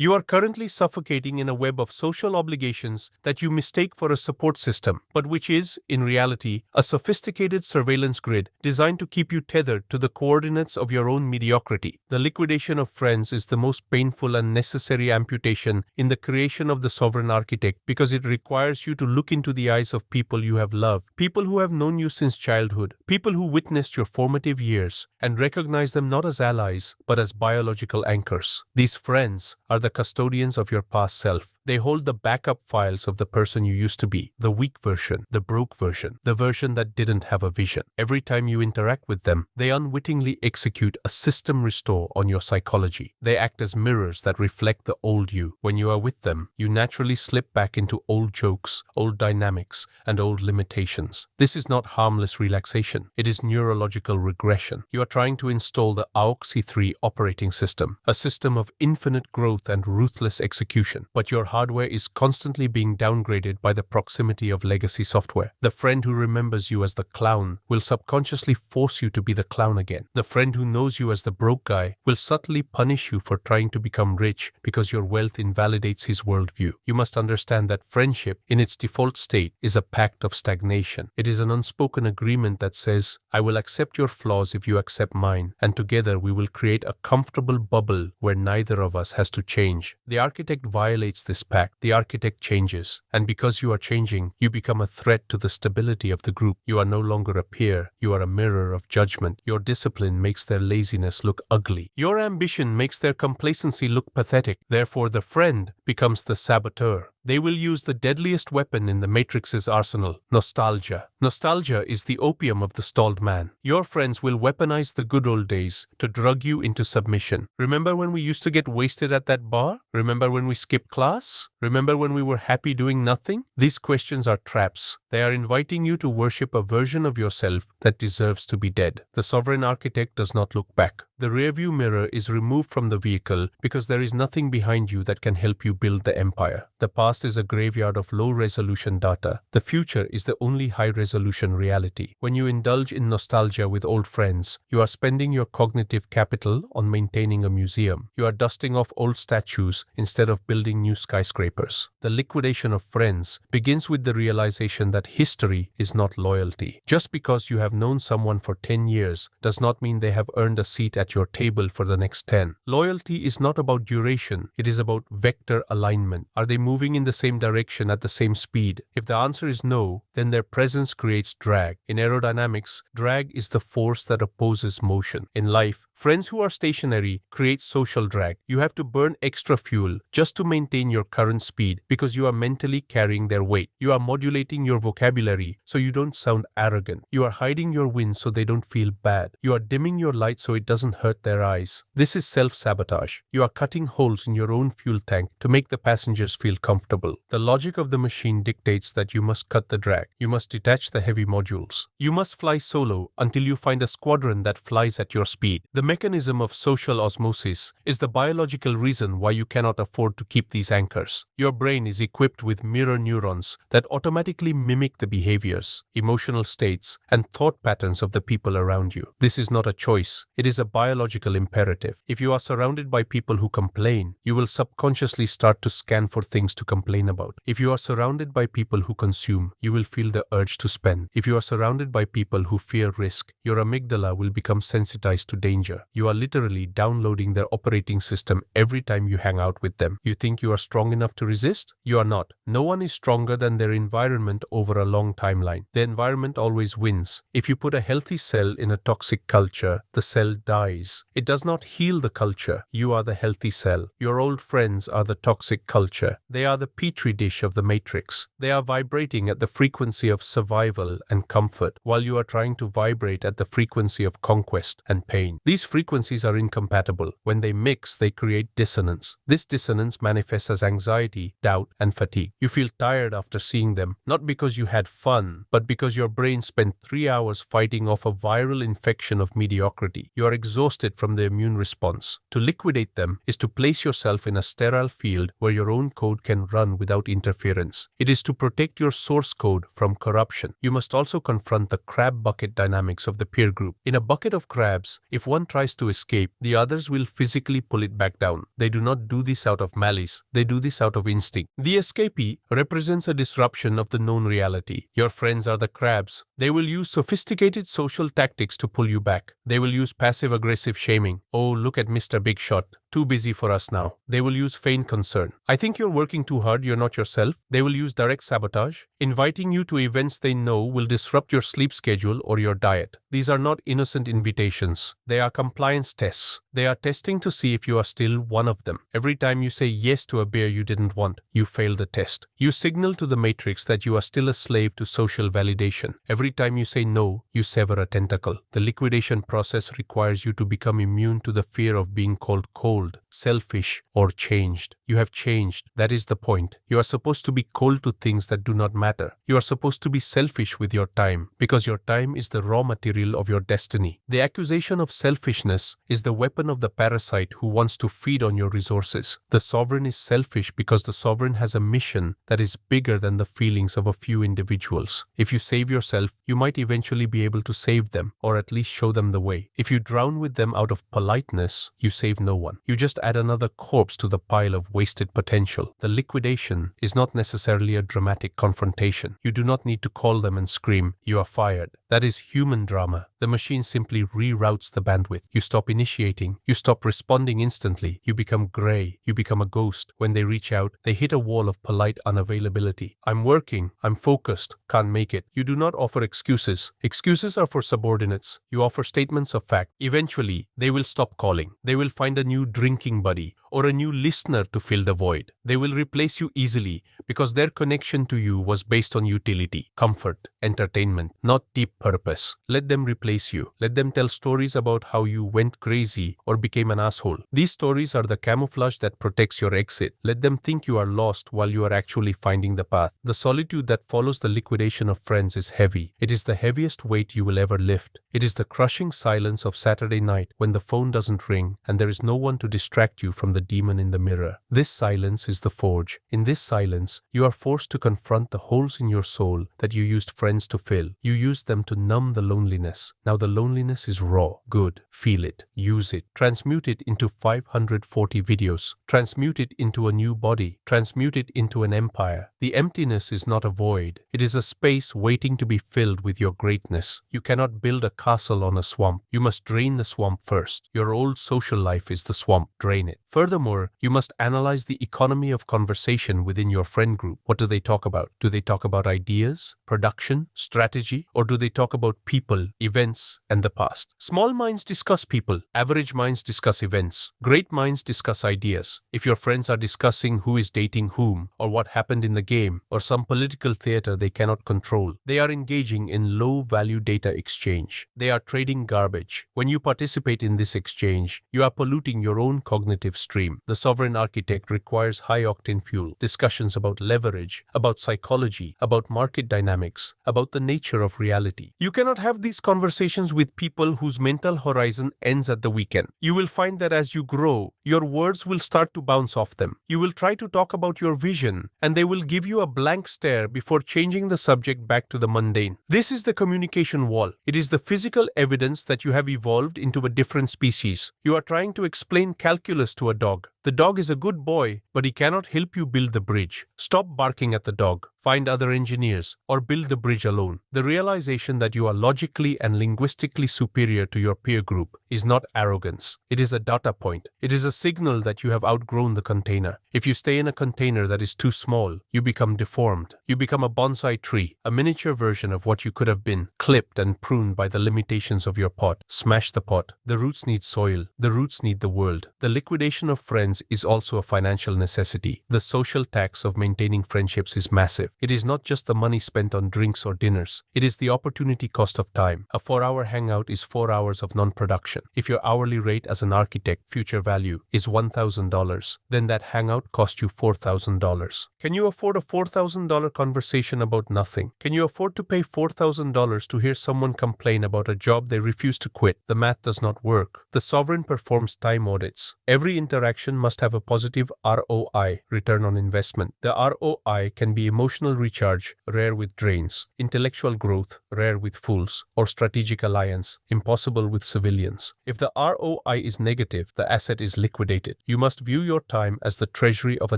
You are currently suffocating in a web of social obligations that you mistake for a support system, but which is, in reality, a sophisticated surveillance grid designed to keep you tethered to the coordinates of your own mediocrity. The liquidation of friends is the most painful and necessary amputation in the creation of the sovereign architect because it requires you to look into the eyes of people you have loved, people who have known you since childhood, people who witnessed your formative years, and recognize them not as allies, but as biological anchors. These friends are the custodians of your past self. They hold the backup files of the person you used to be, the weak version, the broke version, the version that didn't have a vision. Every time you interact with them, they unwittingly execute a system restore on your psychology. They act as mirrors that reflect the old you. When you are with them, you naturally slip back into old jokes, old dynamics, and old limitations. This is not harmless relaxation. It is neurological regression. You are trying to install the AUXI3 operating system, a system of infinite growth and ruthless execution, but your hardware is constantly being downgraded by the proximity of legacy software. The friend who remembers you as the clown will subconsciously force you to be the clown again. The friend who knows you as the broke guy will subtly punish you for trying to become rich because your wealth invalidates his worldview. You must understand that friendship, in its default state, is a pact of stagnation. It is an unspoken agreement that says, I will accept your flaws if you accept mine, and together we will create a comfortable bubble where neither of us has to change. The architect violates this pact. The architect changes, and because you are changing, you become a threat to the stability of the group. You are no longer a peer, you are a mirror of judgment. Your discipline makes their laziness look ugly. Your ambition makes their complacency look pathetic. Therefore, the friend becomes the saboteur. They will use the deadliest weapon in the Matrix's arsenal, nostalgia. Nostalgia is the opium of the stalled man. Your friends will weaponize the good old days to drug you into submission. Remember when we used to get wasted at that bar? Remember when we skipped class? Remember when we were happy doing nothing? These questions are traps. They are inviting you to worship a version of yourself that deserves to be dead. The sovereign architect does not look back. The rearview mirror is removed from the vehicle because there is nothing behind you that can help you build the empire. The past is a graveyard of low-resolution data. The future is the only high-resolution reality. When you indulge in nostalgia with old friends, you are spending your cognitive capital on maintaining a museum. You are dusting off old statues instead of building new skyscrapers. The liquidation of friends begins with the realization that history is not loyalty. Just because you have known someone for 10 years does not mean they have earned a seat at your table for the next 10. Loyalty is not about duration, it is about vector alignment. Are they moving in the same direction at the same speed? If the answer is no, then their presence creates drag. In aerodynamics, drag is the force that opposes motion. In life, friends who are stationary create social drag. You have to burn extra fuel just to maintain your current speed because you are mentally carrying their weight. You are modulating your vocabulary so you don't sound arrogant. You are hiding your wins so they don't feel bad. You are dimming your light so it doesn't hurt their eyes. This is self-sabotage. You are cutting holes in your own fuel tank to make the passengers feel comfortable. The logic of the machine dictates that you must cut the drag. You must detach the heavy modules. You must fly solo until you find a squadron that flies at your speed. The mechanism of social osmosis is the biological reason why you cannot afford to keep these anchors. Your brain is equipped with mirror neurons that automatically mimic the behaviors, emotional states, and thought patterns of the people around you. This is not a choice. It is a biological imperative. If you are surrounded by people who complain, you will subconsciously start to scan for things to complain about. If you are surrounded by people who consume, you will feel the urge to spend. If you are surrounded by people who fear risk, your amygdala will become sensitized to danger. You are literally downloading their operating system every time you hang out with them. You think you are strong enough to resist? You are not. No one is stronger than their environment over a long timeline. The environment always wins. If you put a healthy cell in a toxic culture, the cell dies. It does not heal the culture. You are the healthy cell. Your old friends are the toxic culture. They are the petri dish of the matrix. They are vibrating at the frequency of survival and comfort, while you are trying to vibrate at the frequency of conquest and pain. These frequencies are incompatible. When they mix, they create dissonance. This dissonance manifests as anxiety, doubt, and fatigue. You feel tired after seeing them, not because you had fun, but because your brain spent 3 hours fighting off a viral infection of mediocrity. You are exhausted from the immune response. To liquidate them is to place yourself in a sterile field where your own code can run without interference. It is to protect your source code from corruption. You must also confront the crab bucket dynamics of the peer group. In a bucket of crabs, if one tries to escape, the others will physically pull it back down. They do not do this out of malice, they do this out of instinct. The escapee represents a disruption of the known reality. Your friends are the crabs. They will use sophisticated social tactics to pull you back. They will use passive-aggressive shaming. Oh, look at Mr. Big Shot. Too busy for us now. They will use feigned concern. I think you're working too hard, you're not yourself. They will use direct sabotage, inviting you to events they know will disrupt your sleep schedule or your diet. These are not innocent invitations. They are compliance tests. They are testing to see if you are still one of them. Every time you say yes to a beer you didn't want, you fail the test. You signal to the matrix that you are still a slave to social validation. Every time you say no, you sever a tentacle. The liquidation process requires you to become immune to the fear of being called cold, selfish, or changed. You have changed. That is the point. You are supposed to be cold to things that do not matter. You are supposed to be selfish with your time, because your time is the raw material of your destiny. The accusation of selfishness is the weapon of the parasite who wants to feed on your resources. The sovereign is selfish because the sovereign has a mission that is bigger than the feelings of a few individuals. If you save yourself, you might eventually be able to save them, or at least show them the way. If you drown with them out of politeness, you save no one. You just add another corpse to the pile of wasted potential. The liquidation is not necessarily a dramatic confrontation. You do not need to call them and scream, "You are fired." That is human drama. The machine simply reroutes the bandwidth. You stop initiating. You stop responding instantly. You become gray. You become a ghost. When they reach out, they hit a wall of polite unavailability. "I'm working. I'm focused. Can't make it." You do not offer excuses. Excuses are for subordinates. You offer statements of fact. Eventually, they will stop calling. They will find a new drinking buddy or a new listener to fill the void. They will replace you easily because their connection to you was based on utility, comfort, entertainment, not deep purpose. Let them replace you. Let them tell stories about how you went crazy or became an asshole. These stories are the camouflage that protects your exit. Let them think you are lost while you are actually finding the path. The solitude that follows the liquidation of friends is heavy. It is the heaviest weight you will ever lift. It is the crushing silence of Saturday night when the phone doesn't ring and there is no one to distract you from the demon in the mirror. This silence is the forge. In this silence, you are forced to confront the holes in your soul that you used friends to fill. You used them to numb the loneliness. Now the loneliness is raw. Good. Feel it. Use it. Transmute it into 540 videos. Transmute it into a new body. Transmute it into an empire. The emptiness is not a void. It is a space waiting to be filled with your greatness. You cannot build a castle on a swamp. You must drain the swamp first. Your old social life is the swamp. Drain it. Furthermore, you must analyze the economy of conversation within your friend group. What do they talk about? Do they talk about ideas, production, strategy, or do they talk about people, events, and the past? Small minds discuss people. Average minds discuss events. Great minds discuss ideas. If your friends are discussing who is dating whom, or what happened in the game, or some political theater they cannot control, they are engaging in low-value data exchange. They are trading garbage. When you participate in this exchange, you are polluting your own cognitive stream. The sovereign architect requires high-octane fuel, discussions about leverage, about psychology, about market dynamics, about the nature of reality. You cannot have these conversations with people whose mental horizon ends at the weekend. You will find that as you grow, your words will start to bounce off them. You will try to talk about your vision, and they will give you a blank stare before changing the subject back to the mundane. This is the communication wall. It is the physical evidence that you have evolved into a different species. You are trying to explain calculus to a dog. The dog is a good boy, but he cannot help you build the bridge. Stop barking at the dog. Find other engineers, or build the bridge alone. The realization that you are logically and linguistically superior to your peer group is not arrogance. It is a data point. It is a signal that you have outgrown the container. If you stay in a container that is too small, you become deformed. You become a bonsai tree, a miniature version of what you could have been, clipped and pruned by the limitations of your pot. Smash the pot. The roots need soil. The roots need the world. The liquidation of friends is also a financial necessity. The social tax of maintaining friendships is massive. It is not just the money spent on drinks or dinners. It is the opportunity cost of time. A 4-hour hangout is 4 hours of non-production. If your hourly rate as an architect, future value, is $1,000, then that hangout cost you $4,000. Can you afford a $4,000 conversation about nothing? Can you afford to pay $4,000 to hear someone complain about a job they refuse to quit? The math does not work. The sovereign performs time audits. Every interaction must have a positive ROI, return on investment. The ROI can be emotional recharge, rare with drains, intellectual growth, rare with fools, or strategic alliance, impossible with civilians. If the ROI is negative, the asset is liquidated. You must view your time as the treasury of a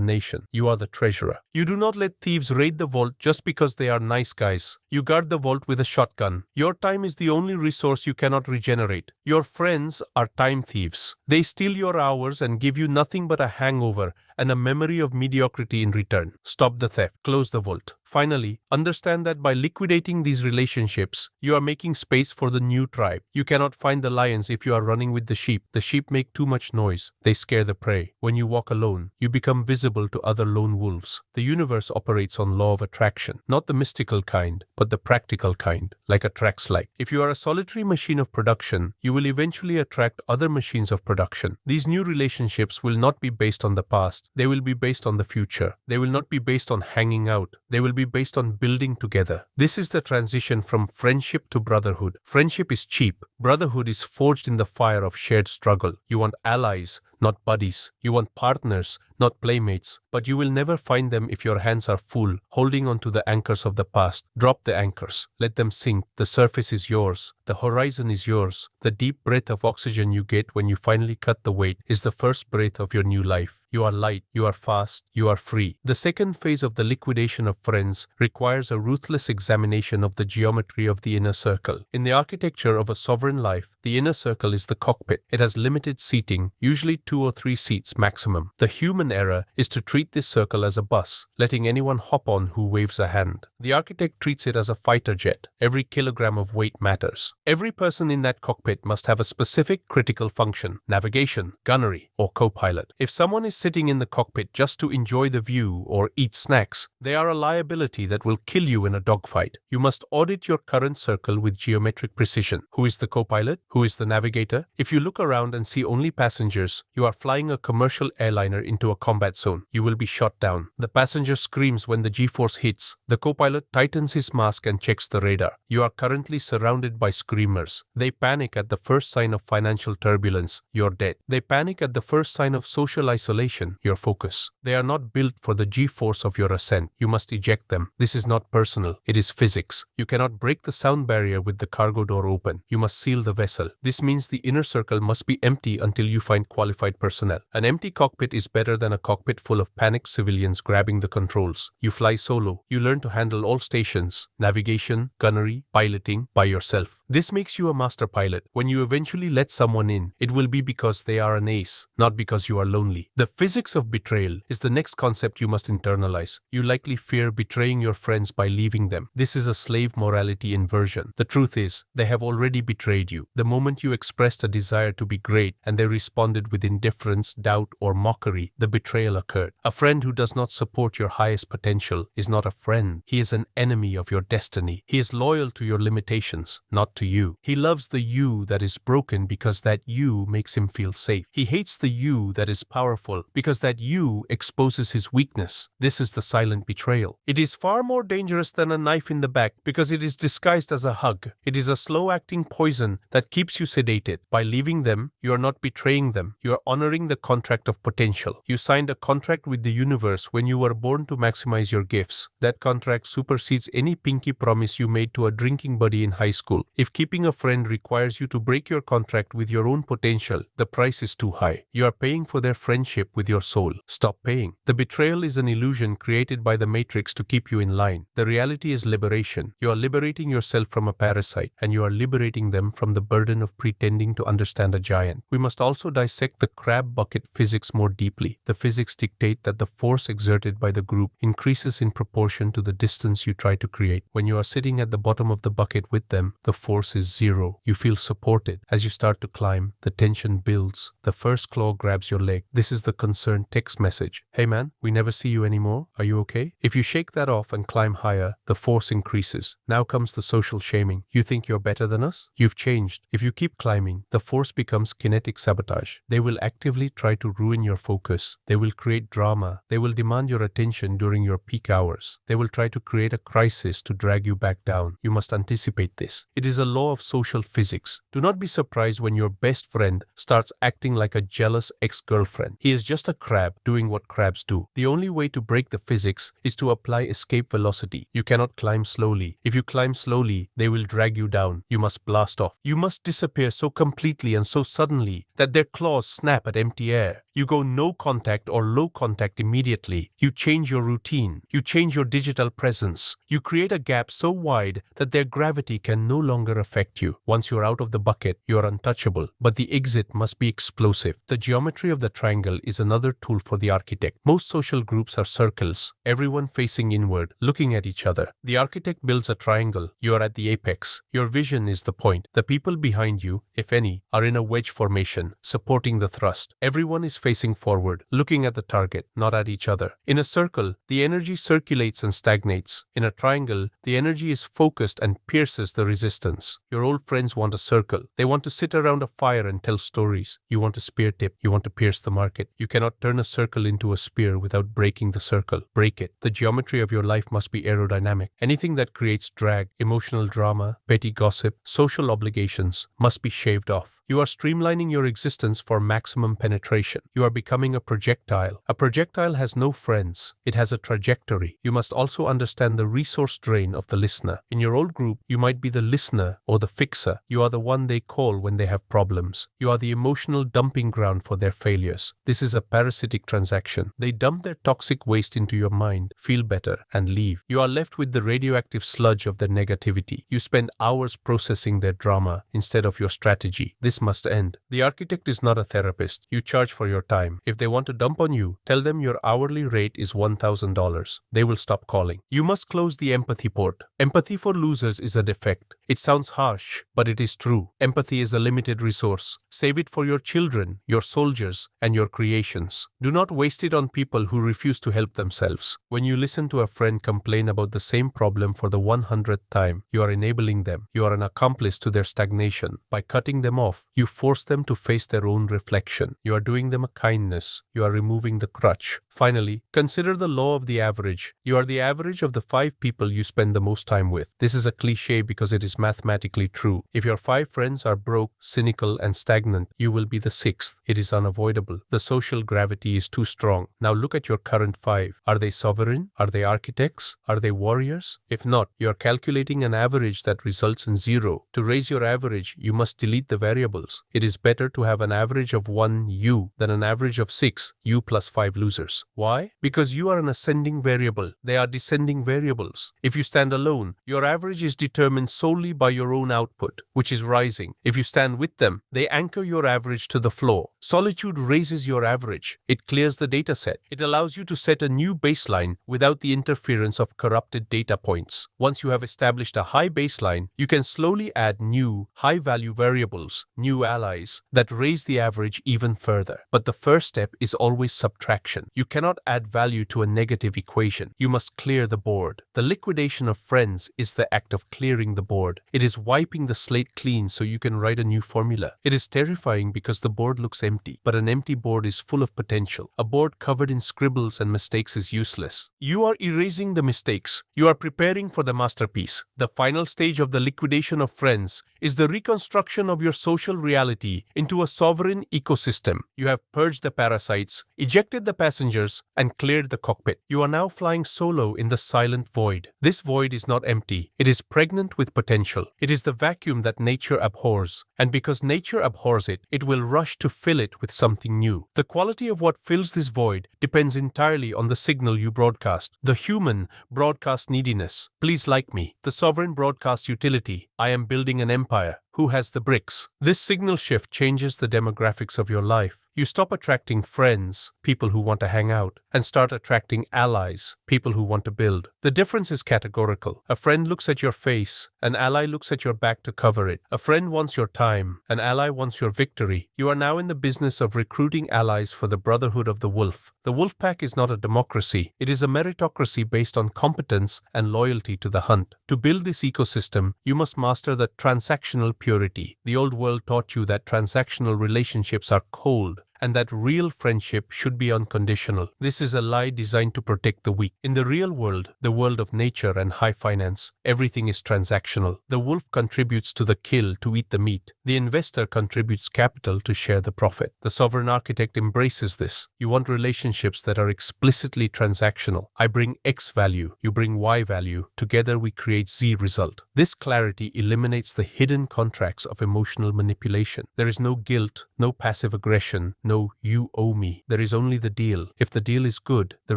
nation. You are the treasurer. You do not let thieves raid the vault just because they are nice guys. You guard the vault with a shotgun. Your time is the only resource you cannot regenerate. Your friends are time thieves. They steal your hours and give you nothing but a hangover and a memory of mediocrity in return. Stop the theft. Close the vault. Finally, understand that by liquidating these relationships, you are making space for the new tribe. You cannot find the lions if you are running with the sheep. The sheep make too much noise. They scare the prey. When you walk alone, you become visible to other lone wolves. The universe operates on law of attraction, not the mystical kind, but the practical kind, like attracts like. If you are a solitary machine of production, you will eventually attract other machines of production. These new relationships will not be based on the past. They will be based on the future. They will not be based on hanging out. They will be based on building together. This is the transition from friendship to brotherhood. Friendship is cheap. Brotherhood is forged in the fire of shared struggle. You want allies, not buddies. You want partners, not playmates. But you will never find them if your hands are full, holding on to the anchors of the past. Drop the anchors. Let them sink. The surface is yours. The horizon is yours. The deep breath of oxygen you get when you finally cut the weight is the first breath of your new life. You are light, you are fast, you are free. The second phase of the liquidation of friends requires a ruthless examination of the geometry of the inner circle. In the architecture of a sovereign life, the inner circle is the cockpit. It has limited seating, usually 2 or 3 seats maximum. The human error is to treat this circle as a bus, letting anyone hop on who waves a hand. The architect treats it as a fighter jet. Every kilogram of weight matters. Every person in that cockpit must have a specific critical function: navigation, gunnery, or co-pilot. If someone is sitting in the cockpit just to enjoy the view or eat snacks, they are a liability that will kill you in a dogfight. You must audit your current circle with geometric precision. Who is the co-pilot? Who is the navigator? If you look around and see only passengers, you are flying a commercial airliner into a combat zone. You will be shot down. The passenger screams when the G-force hits. The co-pilot tightens his mask and checks the radar. You are currently surrounded by screamers. They panic at the first sign of financial turbulence. You're dead. They panic at the first sign of social isolation. Your focus. They are not built for the G-force of your ascent. You must eject them. This is not personal. It is physics. You cannot break the sound barrier with the cargo door open. You must seal the vessel. This means the inner circle must be empty until you find qualified personnel. An empty cockpit is better than a cockpit full of panicked civilians grabbing the controls. You fly solo. You learn to handle all stations, navigation, gunnery, piloting, by yourself. This makes you a master pilot. When you eventually let someone in, it will be because they are an ace, not because you are lonely. The physics of betrayal is the next concept you must internalize. You likely fear betraying your friends by leaving them. This is a slave morality inversion. The truth is, they have already betrayed you. The moment you expressed a desire to be great and they responded with indifference, doubt, or mockery, the betrayal occurred. A friend who does not support your highest potential is not a friend. He is an enemy of your destiny. He is loyal to your limitations, not to you. He loves the you that is broken because that you makes him feel safe. He hates the you that is powerful because that you exposes his weakness. This is the silent betrayal. It is far more dangerous than a knife in the back because it is disguised as a hug. It is a slow-acting poison that keeps you sedated. By leaving them, you are not betraying them. You are honoring the contract of potential. You signed a contract with the universe when you were born to maximize your gifts. That contract supersedes any pinky promise you made to a drinking buddy in high school. If keeping a friend requires you to break your contract with your own potential, the price is too high. You are paying for their friendship with your soul. Stop paying. The betrayal is an illusion created by the Matrix to keep you in line. The reality is liberation. You are liberating yourself from a parasite, and you are liberating them from the burden of pretending to understand a giant. We must also dissect the crab bucket physics more deeply. The physics dictate that the force exerted by the group increases in proportion to the distance you try to create. When you are sitting at the bottom of the bucket with them, the force is zero. You feel supported. As you start to climb, the tension builds. The first claw grabs your leg. This is the concerned text message. Hey man, we never see you anymore. Are you okay? If you shake that off and climb higher, the force increases. Now comes the social shaming. You think you're better than us? You've changed. If you keep climbing, the force becomes kinetic sabotage. They will actively try to ruin your focus. They will create drama. They will demand your attention during your peak hours. They will try to create a crisis to drag you back down. You must anticipate this. It is a a law of social physics. Do not be surprised when your best friend starts acting like a jealous ex-girlfriend. He is just a crab doing what crabs do. The only way to break the physics is to apply escape velocity. You cannot climb slowly. If you climb slowly, they will drag you down. You must blast off. You must disappear so completely and so suddenly that their claws snap at empty air. You go no contact or low contact immediately. You change your routine. You change your digital presence. You create a gap so wide that their gravity can no longer affect you. Once you're out of the bucket, you are untouchable. But the exit must be explosive. The geometry of the triangle is another tool for the architect. Most social groups are circles, everyone facing inward, looking at each other. The architect builds a triangle. You are at the apex. Your vision is the point. The people behind you, if any, are in a wedge formation, supporting the thrust. Everyone is facing forward, looking at the target, not at each other. In a circle, the energy circulates and stagnates. In a triangle, the energy is focused and pierces the resistance. Your old friends want a circle. They want to sit around a fire and tell stories. You want a spear tip. You want to pierce the market. You cannot turn a circle into a spear without breaking the circle. Break it. The geometry of your life must be aerodynamic. Anything that creates drag, emotional drama, petty gossip, social obligations must be shaved off. You are streamlining your existence for maximum penetration. You are becoming a projectile. A projectile has no friends. It has a trajectory. You must also understand the resource drain of the listener. In your old group, you might be the listener or the fixer. You are the one they call when they have problems. You are the emotional dumping ground for their failures. This is a parasitic transaction. They dump their toxic waste into your mind, feel better, and leave. You are left with the radioactive sludge of their negativity. You spend hours processing their drama instead of your strategy. This must end. The architect is not a therapist. You charge for your time. If they want to dump on you, tell them your hourly rate is $1,000. They will stop calling. You must close the empathy port. Empathy for losers is a defect. It sounds harsh, but it is true. Empathy is a limited resource. Save it for your children, your soldiers, and your creations. Do not waste it on people who refuse to help themselves. When you listen to a friend complain about the same problem for the 100th time, you are enabling them. You are an accomplice to their stagnation. By cutting them off, you force them to face their own reflection. You are doing them a kindness. You are removing the crutch. Finally, consider the law of the average. You are the average of the 5 people you spend the most time with. This is a cliche because it is mathematically true. If your 5 friends are broke, cynical, and stagnant, you will be the 6th. It is unavoidable. The social gravity is too strong. Now look at your current 5. Are they sovereign? Are they architects? Are they warriors? If not, you are calculating an average that results in 0. To raise your average, you must delete the variables. It is better to have an average of 1 you than an average of 6 you plus 5 losers. Why? Because you are an ascending variable. They are descending variables. If you stand alone, your average is determined solely by your own output, which is rising. If you stand with them, they anchor your average to the floor. Solitude raises your average. It clears the data set. It allows you to set a new baseline without the interference of corrupted data points. Once you have established a high baseline, you can slowly add new, high-value variables, new allies, that raise the average even further. But the first step is always subtraction. You cannot add value to a negative equation. You must clear the board. The liquidation of friends is the act of clearing the board. It is wiping the slate clean so you can write a new formula. It is terrifying because the board looks empty, but an empty board is full of potential. A board covered in scribbles and mistakes is useless. You are erasing the mistakes. You are preparing for the masterpiece. The final stage of the liquidation of friends is the reconstruction of your social reality into a sovereign ecosystem. You have purged the parasites, ejected the passengers, and cleared the cockpit. You are now flying solo in the silent void. This void is not empty. It is pregnant with potential. It is the vacuum that nature abhors. And because nature abhors it, it will rush to fill it with something new. The quality of what fills this void depends entirely on the signal you broadcast. The human broadcast neediness. Please like me. The sovereign broadcast utility. I am building an empire. Who has the bricks? This signal shift changes the demographics of your life. You stop attracting friends, people who want to hang out, and start attracting allies, people who want to build. The difference is categorical. A friend looks at your face, an ally looks at your back to cover it. A friend wants your time, an ally wants your victory. You are now in the business of recruiting allies for the Brotherhood of the Wolf. The wolf pack is not a democracy. It is a meritocracy based on competence and loyalty to the hunt. To build this ecosystem, you must master the transactional purity. The old world taught you that transactional relationships are cold. and that real friendship should be unconditional. This is a lie designed to protect the weak. In the real world, the world of nature and high finance, everything is transactional. The wolf contributes to the kill to eat the meat. The investor contributes capital to share the profit. The sovereign architect embraces this. You want relationships that are explicitly transactional. I bring X value, you bring Y value. Together we create Z result. This clarity eliminates the hidden contracts of emotional manipulation. There is no guilt, no passive aggression, no you owe me. There is only the deal. If the deal is good, the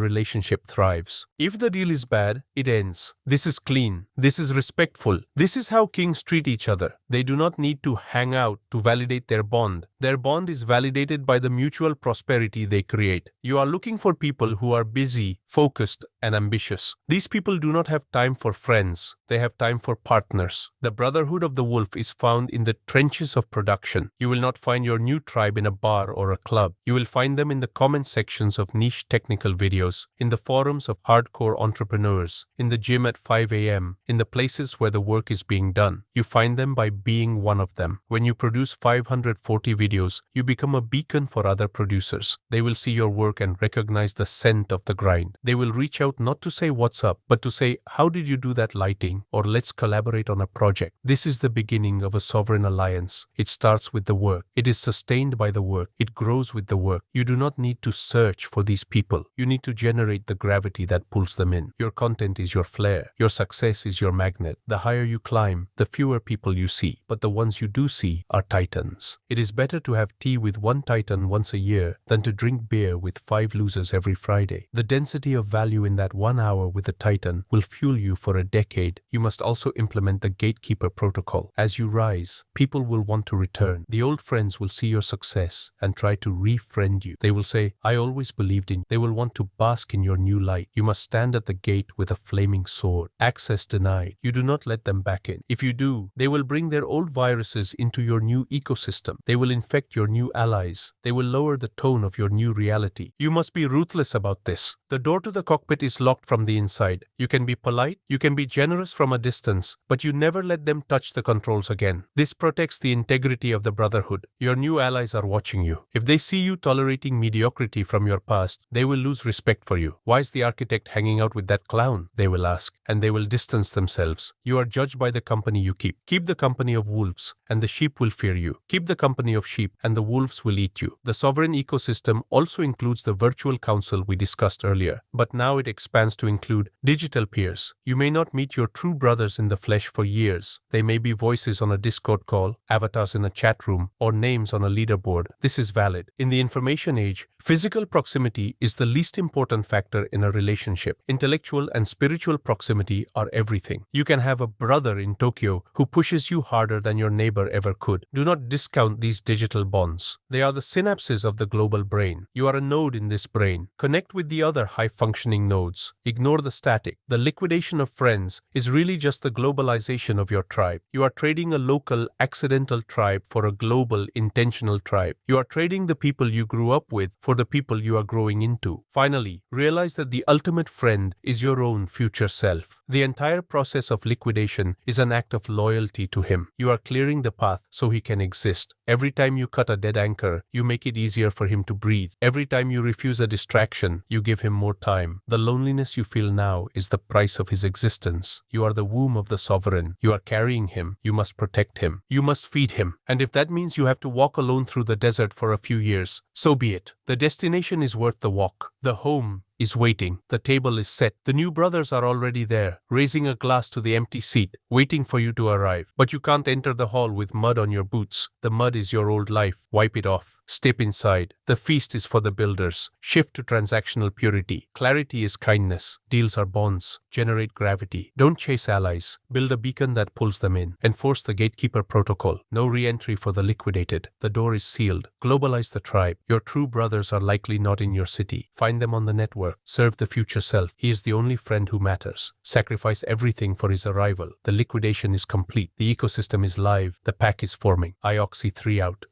relationship thrives. If the deal is bad, it ends. This is clean. This is respectful. This is how kings treat each other. They do not need to hang out to validate their bond. Their bond is validated by the mutual prosperity they create. You are looking for people who are busy, focused, and ambitious. These people do not have time for friends. They have time for partners. The brotherhood of the wolf is found in the trenches of production. You will not find your new tribe in a bar or a club. You will find them in the comment sections of niche technical videos, in the forums of hardcore entrepreneurs, in the gym at 5 a.m., in the places where the work is being done. You find them by being one of them. When you produce 540 videos, you become a beacon for other producers. They will see your work and recognize the scent of the grind. They will reach out not to say what's up, but to say, how did you do that lighting? Or let's collaborate on a project. This is the beginning of a sovereign alliance. It starts with the work. It is sustained by the work. It grows with the work. You do not need to search for these people. You need to generate the gravity that pulls them in. Your content is your flare. Your success is your magnet. The higher you climb, the fewer people you see. But the ones you do see are titans. It is better to have tea with one titan once a year than to drink beer with 5 losers every Friday. The density of value in that 1 hour with a titan will fuel you for a decade. You must also implement the gatekeeper protocol. As you rise, people will want to return. The old friends will see your success and try to refriend you. They will say, I always believed in you. They will want to bask in your new light. You must stand at the gate with a flaming sword. Access denied. You do not let them back in. If you do, they will bring their old viruses into your new ecosystem. They will infect your new allies. They will lower the tone of your new reality. You must be ruthless about this. The door to the cockpit is locked from the inside. You can be polite, you can be generous from a distance, but you never let them touch the controls again. This protects the integrity of the brotherhood. Your new allies are watching you. If they see you tolerating mediocrity from your past, they will lose respect for you. Why is the architect hanging out with that clown? They will ask, and they will distance themselves. You are judged by the company you keep. Keep the company of wolves, and the sheep will fear you. Keep the company of sheep, and the wolves will eat you. The sovereign ecosystem also includes the virtual council we discussed earlier, but now it expands to include digital peers. You may not meet your true brothers in the flesh for years. They may be voices on a Discord call, avatars in a chat room, or names on a leaderboard. This is valid. In the information age, physical proximity is the least important factor in a relationship. Intellectual and spiritual proximity are everything. You can have a brother in Tokyo who pushes you harder than your neighbor ever could. Do not discount these digital bonds. They are the synapses of the global brain. You are a node in this brain. Connect with the other high-functioning nodes. Ignore the static. The liquidation of friends is really just the globalization of your tribe. You are trading a local, accidental tribe for a global, intentional tribe. You are trading the people you grew up with for the people you are growing into. Finally, realize that the ultimate friend is your own future self. The entire process of liquidation is an act of loyalty to him. You are clearing the path so he can exist. Every time you cut a dead anchor, you make it easier for him to breathe. Every time you refuse a distraction, you give him more time. The loneliness you feel now is the price of his existence. You are the womb of the sovereign. You are carrying him. You must protect him. You must feed him. And if that means you have to walk alone through the desert for a few years, so be it. The destination is worth the walk. The home is waiting. The table is set. The new brothers are already there, raising a glass to the empty seat, waiting for you to arrive. But you can't enter the hall with mud on your boots. The mud is your old life. Wipe it off. Step inside. The feast is for the builders. Shift to transactional purity. Clarity is kindness. Deals are bonds. Generate gravity. Don't chase allies. Build a beacon that pulls them in. Enforce the gatekeeper protocol. No re-entry for the liquidated. The door is sealed. Globalize the tribe. Your true brothers are likely not in your city. Find them on the network. Serve the future self. He is the only friend who matters. Sacrifice everything for his arrival. The liquidation is complete. The ecosystem is live. The pack is forming. Ioxy 3 out.